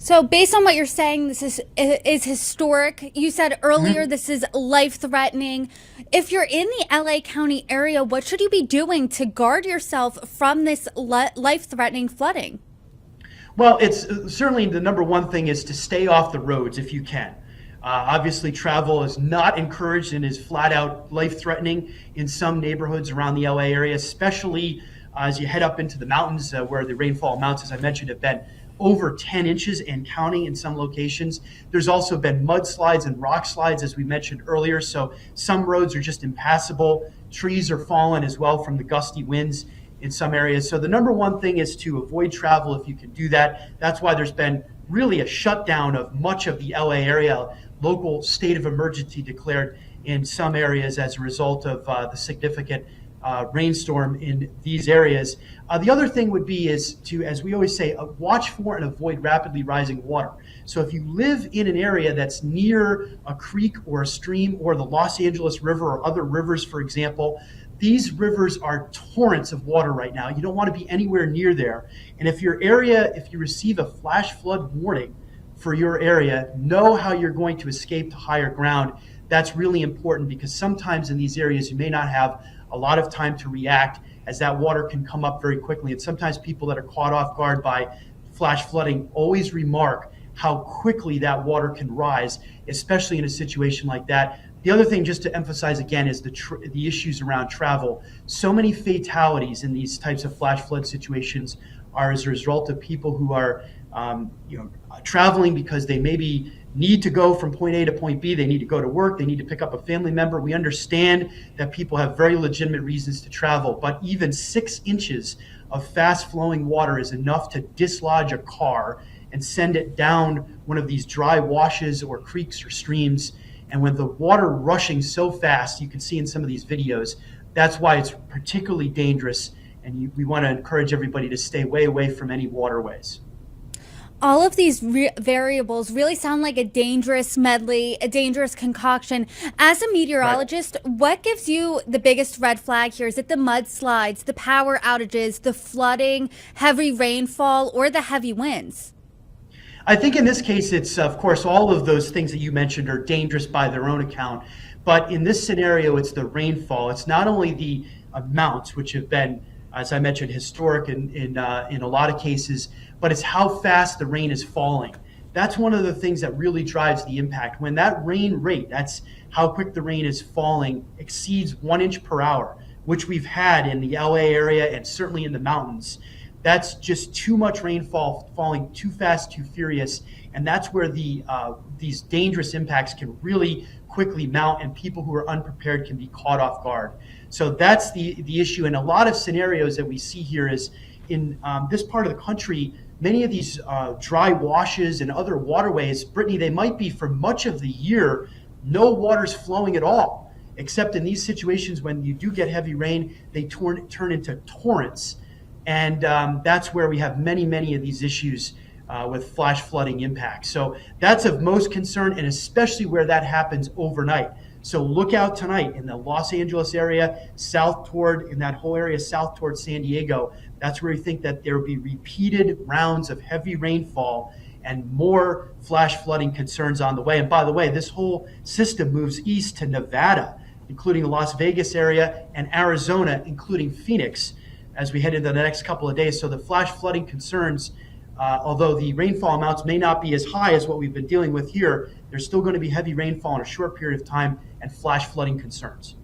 So based on what you're saying, this is historic. You said earlier Mhm. this is life-threatening. If you're in the LA County area, what should you be doing to guard yourself from this life-threatening flooding? Well, it's certainly the number one thing is to stay off the roads if you can. Obviously, travel is not encouraged and is flat out life threatening in some neighborhoods around the LA area, especially as you head up into the mountains where the rainfall amounts, as I mentioned, have been over 10 inches and counting in some locations. There's also been mudslides and rock slides, as we mentioned earlier. So some roads are just impassable. Trees are fallen as well from the gusty winds in some areas. So the number one thing is to avoid travel if you can do that. That's why there's been really a shutdown of much of the LA area, local state of emergency declared in some areas as a result of the significant rainstorm in these areas. The other thing would be is to, as we always say, watch for and avoid rapidly rising water. So if you live in an area that's near a creek or a stream or the Los Angeles River or other rivers, for example, these rivers are torrents of water right now. You don't want to be anywhere near there. And if you receive a flash flood warning for your area, know how you're going to escape to higher ground. That's really important because sometimes in these areas you may not have a lot of time to react as that water can come up very quickly. And sometimes people that are caught off guard by flash flooding always remark how quickly that water can rise, especially in a situation like that. The other thing, just to emphasize again, is the issues around travel. So many fatalities in these types of flash flood situations are as a result of people who are traveling because they maybe need to go from point A to point B. They need to go to work. They need to pick up a family member. We understand that people have very legitimate reasons to travel, but even 6 inches of fast flowing water is enough to dislodge a car and send it down one of these dry washes or creeks or streams. And with the water rushing so fast, you can see in some of these videos, that's why it's particularly dangerous. And we want to encourage everybody to stay way away from any waterways. All of these variables really sound like a dangerous medley, a dangerous concoction. As a Right. meteorologist, what gives you the biggest red flag here? Is it the mudslides, the power outages, the flooding, heavy rainfall, or the heavy winds? I think in this case, it's of course all of those things that you mentioned are dangerous by their own account. But in this scenario, it's the rainfall. It's not only the amounts, which have been, as I mentioned, historic in a lot of cases, but it's how fast the rain is falling. That's one of the things that really drives the impact. When that rain rate, that's how quick the rain is falling, exceeds 1 inch per hour, which we've had in the LA area and certainly in the mountains. That's just too much rainfall falling too fast, too furious, and that's where these dangerous impacts can really quickly mount, and people who are unprepared can be caught off guard. So that's the issue. In a lot of scenarios that we see here is in this part of the country, many of these dry washes and other waterways, Brittany, they might be for much of the year, no water's flowing at all, except in these situations when you do get heavy rain, they turn into torrents. And that's where we have many of these issues with flash flooding impacts. So that's of most concern, and especially where that happens overnight. So look out tonight in the Los Angeles area, in that whole area south toward San Diego. That's where we think that there will be repeated rounds of heavy rainfall and more flash flooding concerns on the way. And by the way, this whole system moves east to Nevada, including the Las Vegas area, and Arizona, including Phoenix, as we head into the next couple of days. So the flash flooding concerns, although the rainfall amounts may not be as high as what we've been dealing with here, there's still going to be heavy rainfall in a short period of time and flash flooding concerns.